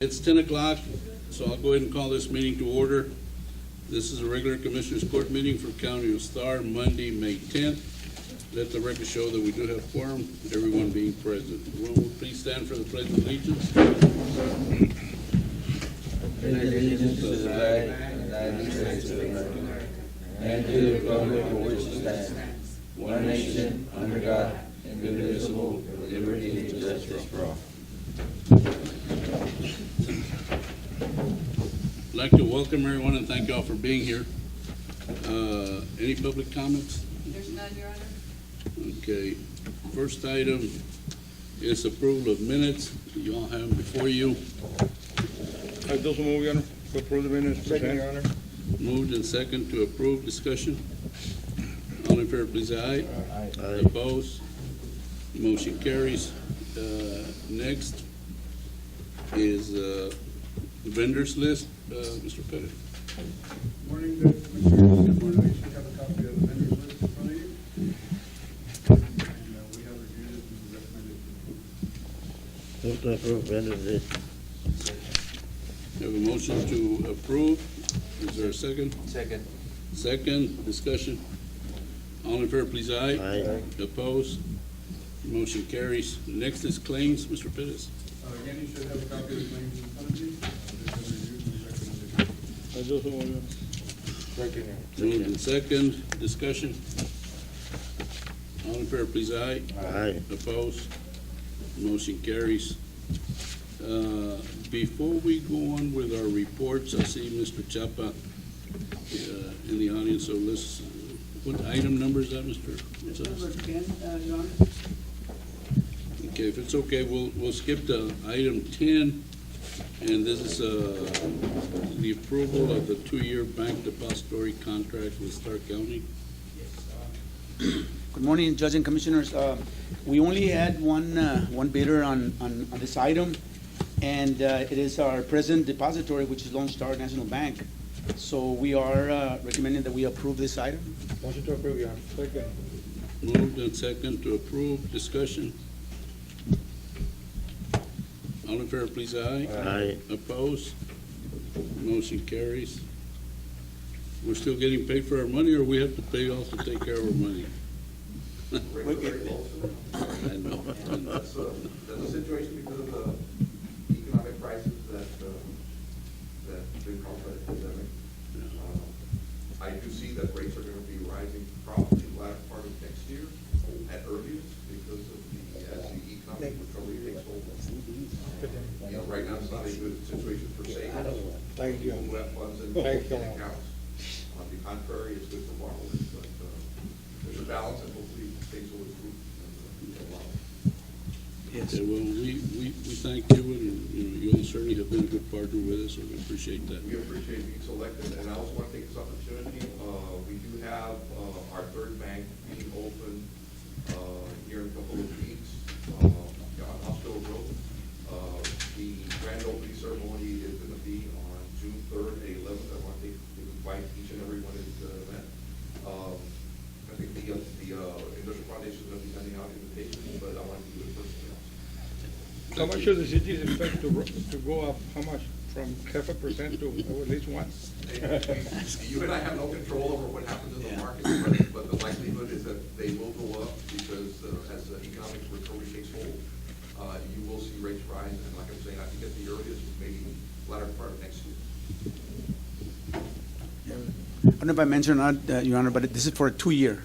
It's 10 o'clock, so I'll go ahead and call this meeting to order. This is a regular Commissioners Court meeting for County of Starr, Monday, May 10th. Let the record show that we do have quorum, everyone being present. Everyone will please stand for the Pledge of Allegiance. Allegiance to the flag of the United States of America and to the republic for which it stands, one nation, under God, indivisible, with liberty and justice for all. I'd like to welcome everyone and thank you all for being here. Any public comments? There's none, Your Honor. Okay. First item is approval of minutes. You all have them before you. I also move, Your Honor, to approve the minutes. Second, Your Honor. Moved and second to approve. Discussion. All in favor, please say aye. Aye. Opposed? Motion carries. Next is vendors list. Mr. Pettit. Morning, Commissioners. Good morning. You should have a copy of the vendors list in front of you. And we have reviewed it and recommended it. Move to approve vendors list. We have a motion to approve. Is there a second? Second. Second, discussion. All in favor, please aye. Aye. Opposed? Motion carries. Next is claims, Mr. Pettis. Again, you should have a copy of the claims in front of you. They've been reviewed and recommended it. I also move, Your Honor. Second. Moved and second, discussion. All in favor, please aye. Aye. Opposed? Motion carries. Before we go on with our reports, I see Mr. Chapa in the audience, so let's, what item number is that, Mr.? It's number 10, Your Honor. Okay, if it's okay, we'll skip to item 10, and this is the approval of the 2-year bank depository contract with Starr County. Good morning, Judge and Commissioners. We only had one bidder on this item, and it is our present depository, which is Lone Star National Bank. So we are recommending that we approve this item. Motion to approve, Your Honor. Second. Moved and second to approve. Discussion. All in favor, please aye. Aye. Opposed? Motion carries. We're still getting paid for our money, or we have to pay off to take care of our money? I know. That's a situation because of the economic crisis that's been caused by the pandemic. I do see that rates are going to be rising probably the latter part of next year at earliest because of as the economic recovery takes hold. Right now it's not a good situation for savings. Thank you. Who have funds in Thank you. accounts. On the contrary, it's good for borrowers, but there's a balance and hopefully things will improve. Yes. Okay, well, we thank you, and you all certainly have been a good partner with us, so we appreciate that. We appreciate being selected, and I also want to take this opportunity, we do have our third bank being open here in a couple of weeks on Hospital Road. The grand opening ceremony is going to be on June 3rd and 11th. I want to invite each and every one to the event. I think the Industrial Foundation is going to be sending out invitations, but I want to do it personally also. How much should the cities expect to go up? How much? From 0.5% to at least 1? You and I have no control over what happens in the market, but the likelihood is that they will go up because as the economic recovery takes hold, you will see rates rise, and like I'm saying, I think at the earliest, maybe latter part of next year. I don't know if I mentioned or not, Your Honor, but this is for a two-year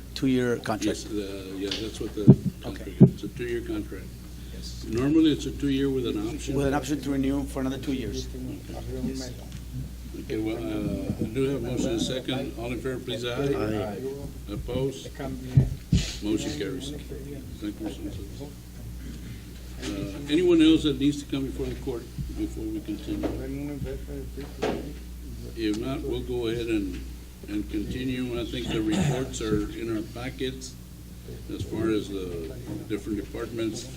contract. Yes, yeah, that's what the contract Okay. is. It's a 2-year contract. Normally, it's a 2-year with an option. With an option to renew for another 2 years. Okay, well, I do have a motion and a second. All in favor, please aye. Aye. Opposed? Motion carries. Thank you, Mr. Gonzalez. Anyone else that needs to come before the court before we continue? If not, we'll go ahead and continue. I think the reports are in our packets as far as the different departments.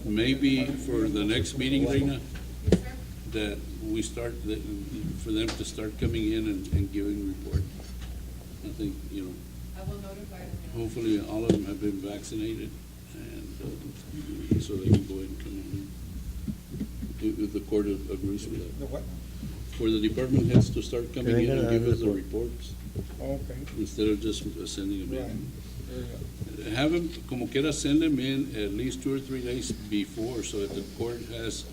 Maybe for the next meeting, Reina, that we start, for them to start coming in and giving reports. I think, I will notify them. hopefully all of them have been vaccinated, and so they can go ahead and come on. If the court agrees with that. The what? For the department heads to start coming in and give us the reports, Okay, instead of just sending them right. in. Very good. Have them, como quiera, send them in at least 2 or 3 days before, so that the court has,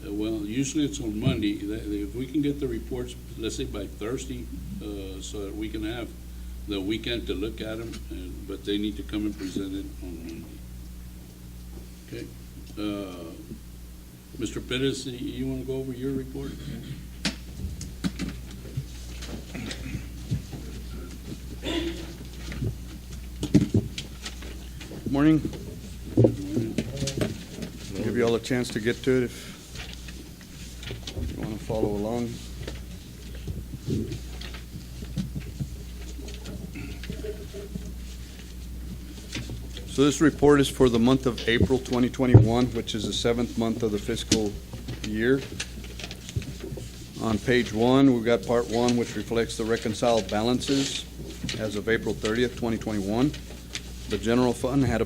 well, usually it's on Monday. If we can get the reports, let's say by Thursday, so that we can have the weekend to look at them, but they need to come and present it on Monday. Okay. Mr. Perez, you want to go over your report? Morning. Give you all a chance to get to it if you want to follow along. So this report is for the month of April 2021, which is the 7th month of the fiscal year. On page 1, we've got part 1, which reflects the reconciled balances as of April 30th, 2021. The general fund had a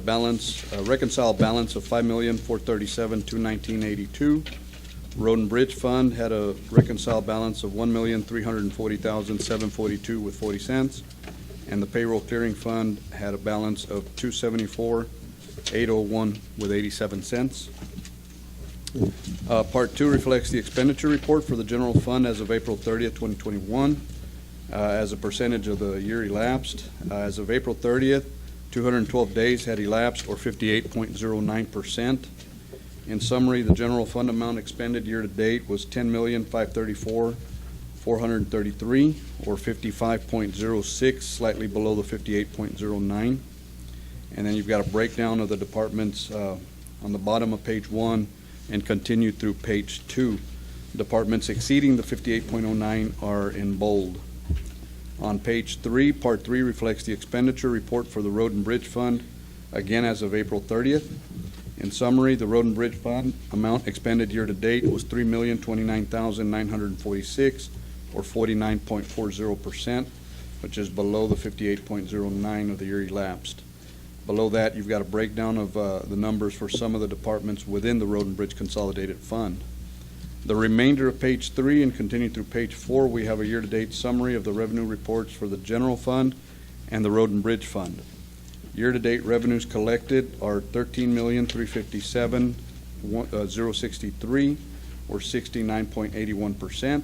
reconciled balance of $5,437,219.82. Road and Bridge Fund had a reconciled balance of $1,340,742.40. And the Payroll Clearing Fund had a balance of $274,801.87. Part 2 reflects the expenditure report for the general fund as of April 30th, 2021, as a percentage of the year elapsed. As of April 30th, 212 days had elapsed, or 58.09%. In summary, the general fund amount expended year-to-date was $10,534,433, or 55.06, slightly below the 58.09. And then you've got a breakdown of the departments on the bottom of page 1 and continued through page 2. Departments exceeding the 58.09 are in bold. On page 3, part 3 reflects the expenditure report for the Road and Bridge Fund, again as of April 30th. In summary, the Road and Bridge Fund amount expended year-to-date was $3,029,946, or 49.40%, which is below the 58.09 of the year elapsed. Below that, you've got a breakdown of the numbers for some of the departments within the Road and Bridge Consolidated Fund. The remainder of page 3 and continuing through page 4, we have a year-to-date summary of the revenue reports for the General Fund and the Road and Bridge Fund. Year-to-date revenues collected are $13,357,063, or 69.81%,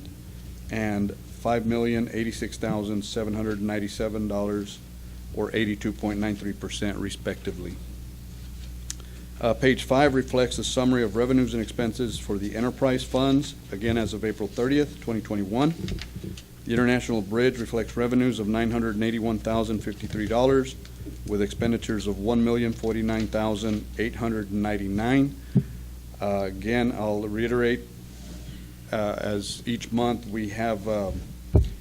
and $5,086,797, or 82.93% respectively. Page 5 reflects a summary of revenues and expenses for the enterprise funds, again as of April 30th, 2021. The International Bridge reflects revenues of $981,053 with expenditures of $1,049,899. Again, I'll reiterate, as each month we have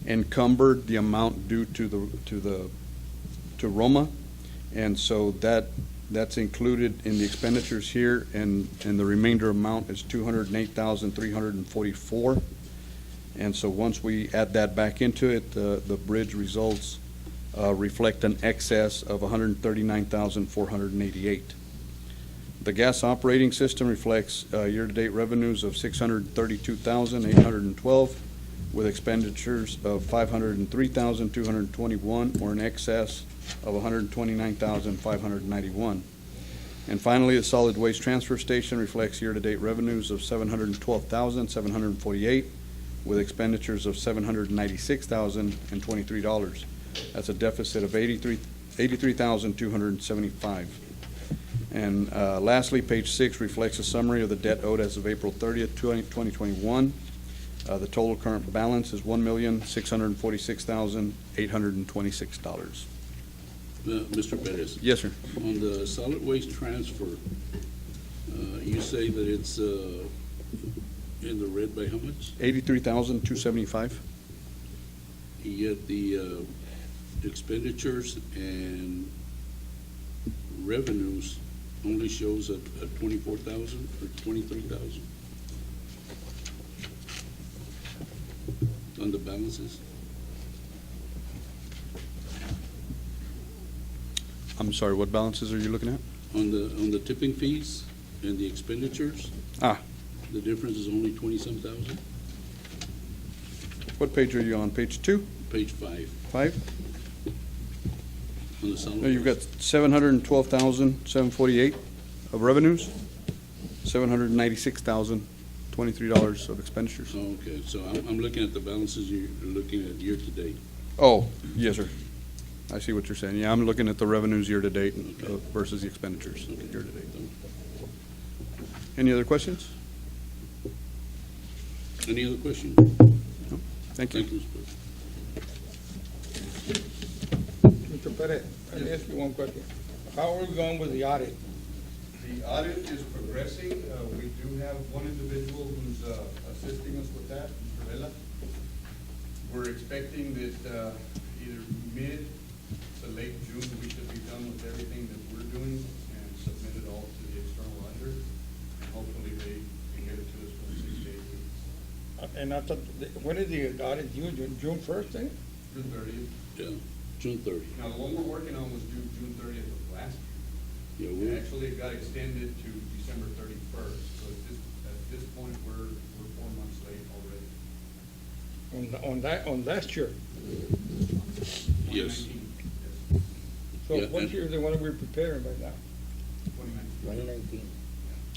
encumbered the amount due to Roma, and so that's included in the expenditures here, and the remainder amount is $208,344. And so once we add that back into it, the bridge results reflect an excess of $139,488. The gas operating system reflects year-to-date revenues of $632,812 with expenditures of $503,221, or an excess of $129,591. And finally, the solid waste transfer station reflects year-to-date revenues of $712,748 with expenditures of $796,023. That's a deficit of $83,275. And lastly, page 6 reflects a summary of the debt owed as of April 30th, 2021. The total current balance is $1,646,826. Mr. Perez, Yes, sir. on the solid waste transfer, you say that it's in the red by how much? $83,275. Yet the expenditures and revenues only shows at 24,000 or 23,000 on the balances. I'm sorry, what balances are you looking at? On the tipping fees And the expenditures, Ah, the difference is only 20-some thousand, what page are you on? Page 2? page 5, 5? on the solid. No, you've got 712,748 of revenues, 796,023 dollars of expenditures. Oh, okay, so I'm looking at the balances, you're looking at year-to-date. Oh, yes, sir. I see what you're saying. Yeah, I'm looking at the revenues year-to-date Okay. versus the expenditures Okay. year-to-date. Any other questions? Any other questions? Thank you. Thank you, Mr. President. Mr. Perez, let me ask you one question. How are we going with the audit? The audit is progressing. We do have one individual who's assisting us with that, Mr. Vela. We're expecting that either mid to late June, we should be done with everything that we're doing and submit it all to the external lender. And hopefully they can get it to us within 6 to 8 weeks. And I thought, when is the audit due? June 1st, eh? June 30th. Yeah, June 30. Now, the one we're working on was due June 30th of last Yeah, year. we, Actually, it got extended to December 31st. So at this point, we're 4 months late already. On last year. yes. 2019, yes, So Yeah, what and- year is the one we're preparing right now? 2019.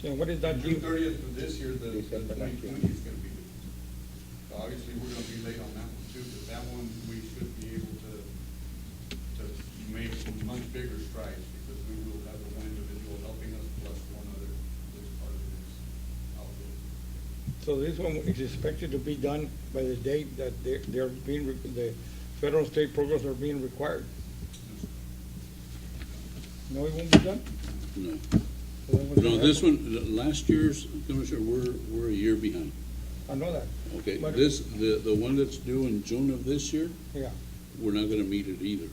And what is that June due? 30th of this year, the December 2020 is gonna be due. So obviously, we're gonna be late on that one too, but that one, we should be able to make much bigger strides because we will have the one individual helping us plus one other that's part of this outfit. So this one is expected to be done by the date that they're being, the federal and state programs are being required. No, it won't be done? No. So then what's No, gonna this happen? one, last year's, Commissioner, we're a year behind. I know that, Okay, But- the one that's due in June of this year, yeah. we're not gonna meet it either.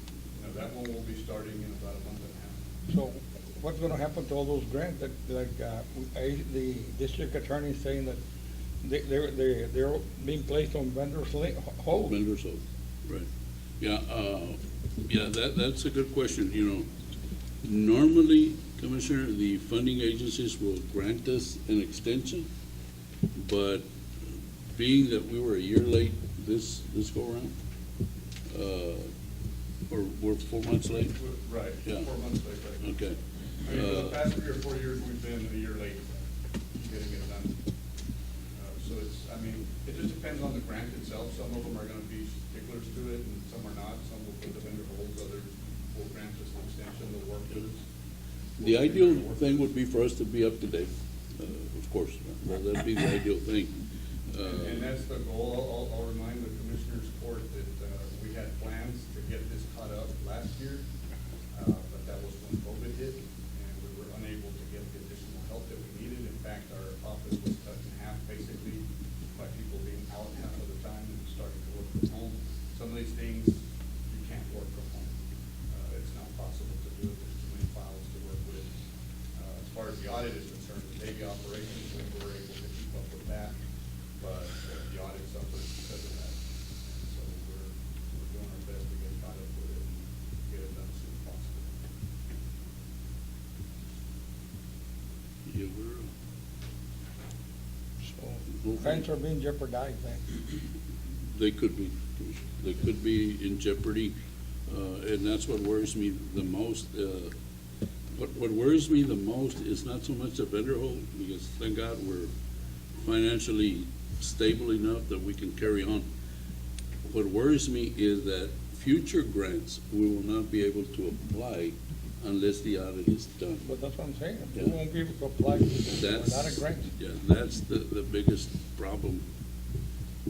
Now, that one will be starting in about a month and a half. So what's gonna happen to all those grants that, the district attorney is saying that they're being placed on vendors' hold? Vendors hold, right. Yeah, that's a good question, you know. Normally, Commissioner, the funding agencies will grant us an extension, but being that we were a year late this go around, or we're 4 months late, Right, Yeah. 4 months late, right. okay. I mean, for the past 3 or 4 years, we've been a year late getting it done. So it's, I mean, it just depends on the grant itself. Some of them are gonna be sticklers to it, and some are not. Some will put the vendor holds, others will grant us an extension, they'll work with us. The ideal thing would be for us to be up to date, of course, that'd be the ideal thing. And that's the goal. I'll remind the Commissioners Court that we had plans to get this caught up last year, but that was when COVID hit, and we were unable to get the additional help that we needed. In fact, our office was cut in half, basically, by people being out half of the time and starting to work from home. Some of these things, you can't work from home. It's not possible to do it. There's too many files to work with. As far as the audit is concerned, the daily operations, we were able to keep up with that, but the audit suffers because of that. And so we're doing our best to get caught up with it and get it done as soon as possible. Yeah, we're, So grants are being jeopardized then. they could be, they could be in jeopardy, and that's what worries me the most. What worries me the most is not so much the vendor hold, because thank God we're financially stable enough that we can carry on. What worries me is that future grants, we will not be able to apply unless the audit is done. But that's what I'm saying. We Yeah. won't be able to apply for a lot of That's, grants. yeah, that's the biggest problem.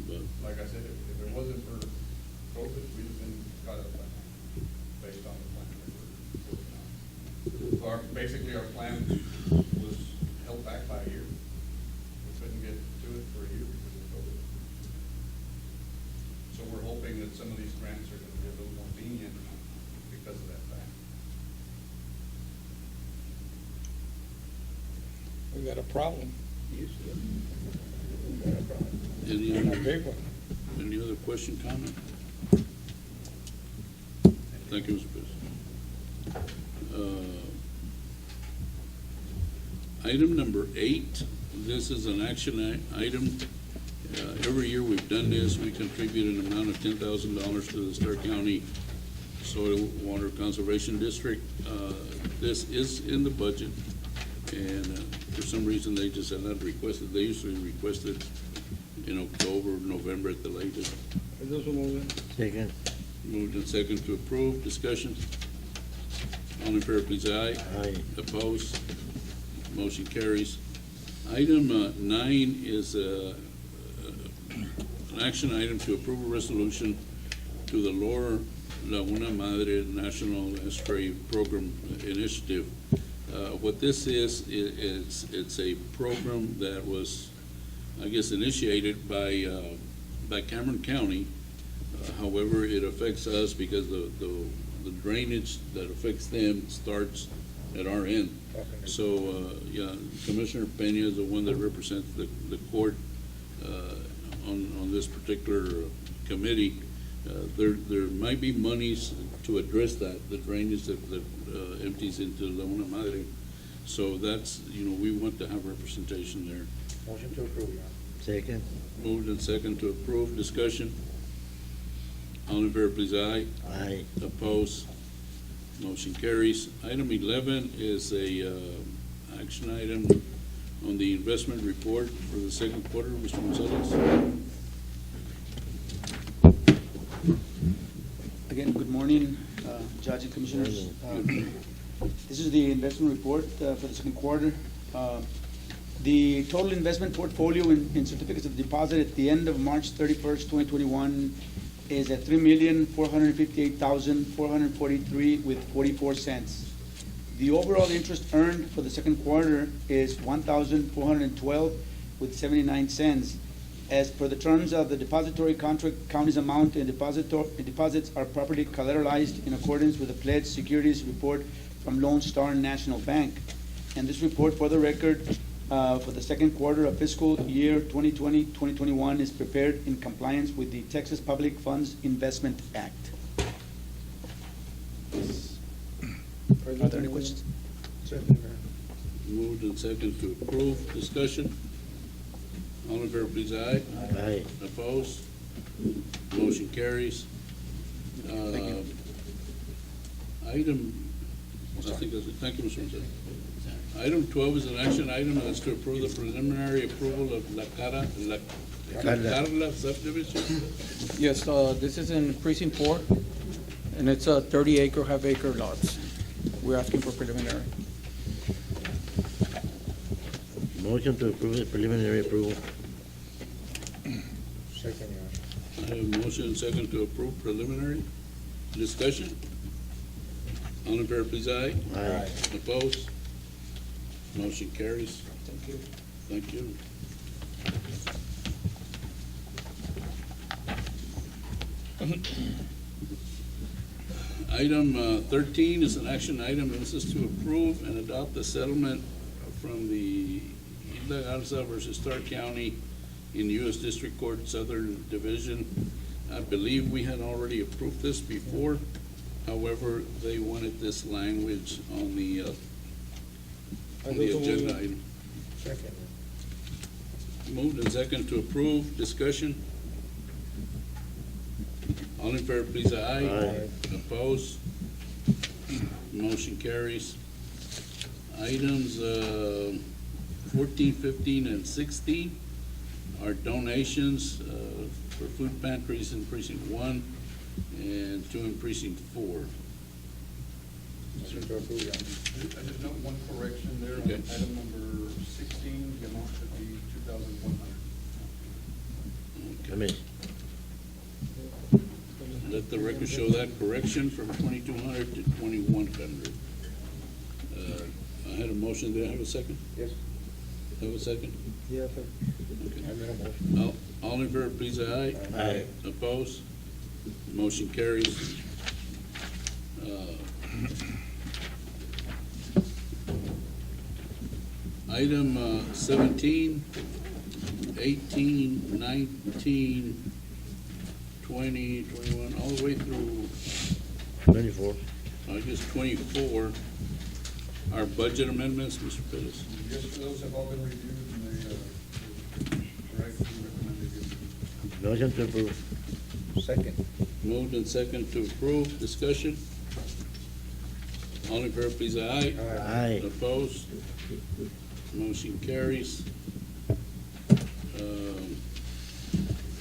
But Like I said, if it wasn't for COVID, we'd have been caught up by now, based on the plan that we're working on. So basically, our plan was held back by a year. We couldn't get to it for a year because of COVID. So we're hoping that some of these grants are gonna be a little more lenient because of that fact. We got a problem, any and a other, big one. any other question, comment? Thank you, Mr. President. Item number 8, this is an action item. Every year we've done this, we contribute an amount of $10,000 to the Starr County Soil Water Conservation District. This is in the budget, and for some reason they just have not requested. They usually request it in October, November at the latest. Second. Moved and second to approve. Discussion. All in favor, please, aye. Aye. Opposed? Motion carries. Item 9 is an action item to approve a resolution to the Lower Laguna Madre National Estuary Program Initiative. What this is, it's a program that was, I guess, initiated by Cameron County. However, it affects us because the drainage that affects them starts at our end. So, yeah, Commissioner Peña is the one that represents the court on this particular committee. There might be monies to address that, the drainage that empties into Laguna Madre. So that's, we want to have representation there. Motion to approve, Your Honor. Second. Moved and second to approve. Discussion. All in favor, please, aye. Aye. Opposed? Motion carries. Item 11 is a action item on the investment report for the second quarter. Mr. Gonzalez. Again, good morning, Judge and Commissioners. This is the investment report for the second quarter. The total investment portfolio in certificates of deposit at the end of March 31st, 2021 is at $3,458,443 with 44 cents. The overall interest earned for the second quarter is $1,412 with 79 cents. As per the terms of the depository contract, county's amount and deposits are properly collateralized in accordance with the pledged securities report from Lone Star National Bank. And this report, for the record, for the second quarter of fiscal year 2020-2021 is prepared in compliance with the Texas Public Funds Investment Act. Are there any questions? Moved and second to approve. Discussion. All in favor, please, aye. Aye. Opposed? Motion carries. Item, I think that's it. Thank you, Mr. Gonzalez. Item 12 is an action item that's to approve the preliminary approval of La Carla subdivision. Yes, this is in precinct 4, and it's a 30-acre, half-acre lots. We're asking for preliminary. Motion to approve the preliminary approval. Second, Your Honor. I have a motion and second to approve preliminary. Discussion? All in favor, please, aye. Aye. Opposed? Motion carries. Thank you. Thank you. Item 13 is an action item, and this is to approve and adopt the settlement from the Isla Garza versus Starr County in U.S. District Court Southern Division. I believe we had already approved this before. However, they wanted this language on the agenda item. Second. Moved and second to approve. Discussion. All in favor, please, aye. Aye. Opposed? Motion carries. Items 14, 15, and 16 are donations for food pantries in precinct 1 and 2 in precinct 4. Motion to approve, Your Honor. I just note one correction there on Okay. item number 16, the amount should be 2,100. Come in. Let the record show that correction from 2,200 to 2,100. I had a motion. Did I have a second? Yes. Have a second? Yes, sir. Okay. I made a motion. All in favor, please, aye. Aye. Opposed? Motion carries. Item 17, 18, 19, 20, 21, all the way through, 24. I guess, 24 are budget amendments, Mr. Pettis. Yes, those have all been reviewed and they, correctly recommended. Motion to approve. Second. Moved and second to approve, discussion. All in favor, please, aye. Aye. Opposed? Motion carries.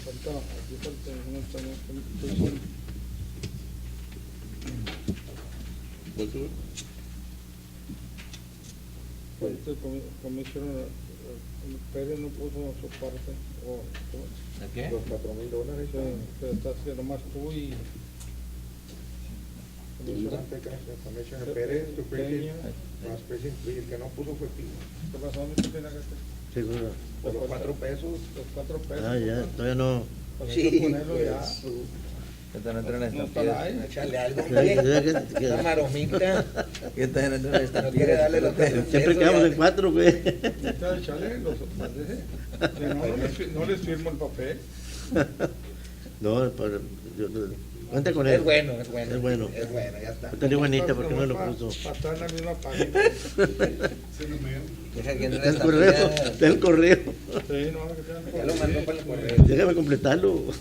Falta, aquí falta una prison. What do it? Este Commissioner Pérez no puso su parte, o ¿Qué? los $4,000. Que está haciendo más tú y... Commissioner Pérez, tu precinct, más precinct, y el que no puso fue Pino. ¿Qué pasó, mi Pina? Seguro. Por los 4 pesos. Los 4 pesos. Ah, ya, todavía no. Pues hay que ponerlo ya. Esta no entra en la No está la ahí. Échale algo, estampilla. una maromita. Esta no entra en la estampilla. No quiere darle los pesos. Siempre quedamos en 4, güey. Ahorita échale los papeles. Si no les firmo el papel. No, cuenta con él. Es bueno, es bueno. Es bueno. Es bueno, ya está. Está bonita porque no lo puso. Para estar en la misma página. Deja que entre Está la el correo, estampilla. está el correo. Sí, no, que tengan Ya lo mandó para el correo. Déjame completarlo.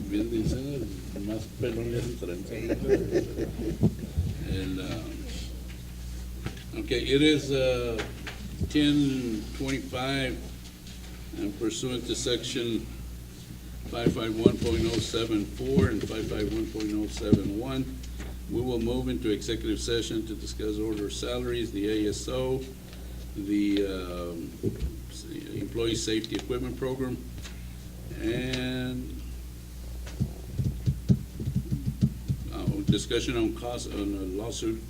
Bien dicen, más pelón le hacen trenza. Okay, it is 10:25, and pursuant to section 551.074 and 551.071, we will move into executive session to discuss order of salaries, the ASO, the Employee Safety Equipment Program, and discussion on cost, on a lawsuit,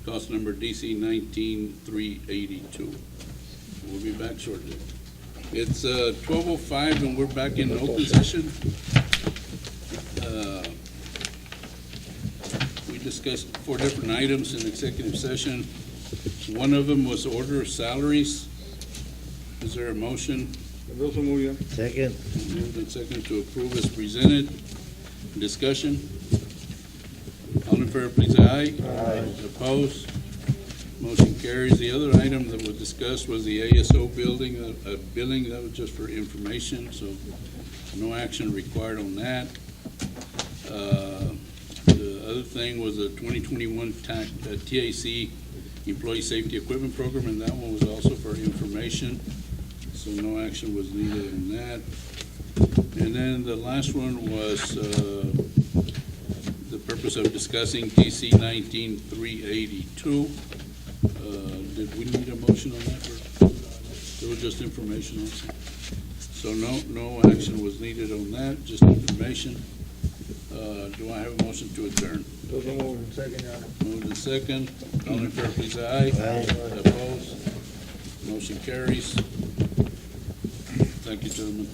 cost number DC 19382. We'll be back shortly. It's 12:05 and we're back in open session. We discussed 4 different items in executive session. One of them was order of salaries. Is there a motion? Those are muy bien. Second. Moved and second to approve as presented. Discussion. All in favor, please, aye. Aye. Opposed? Motion carries. The other item that was discussed was the ASO building, billing. That was just for information, so no action required on that. The other thing was the 2021 TAC Employee Safety Equipment Program, and that one was also for information, so no action was needed on that. And then the last one was the purpose of discussing DC 19382. Did we need a motion on that? Or it was just information also. So no action was needed on that, just information. Do I have a motion to adjourn? Those are muy bien. Second, Your Honor. Moved and second. All in favor, please, aye. Aye. Opposed? Motion carries. Thank you, gentlemen.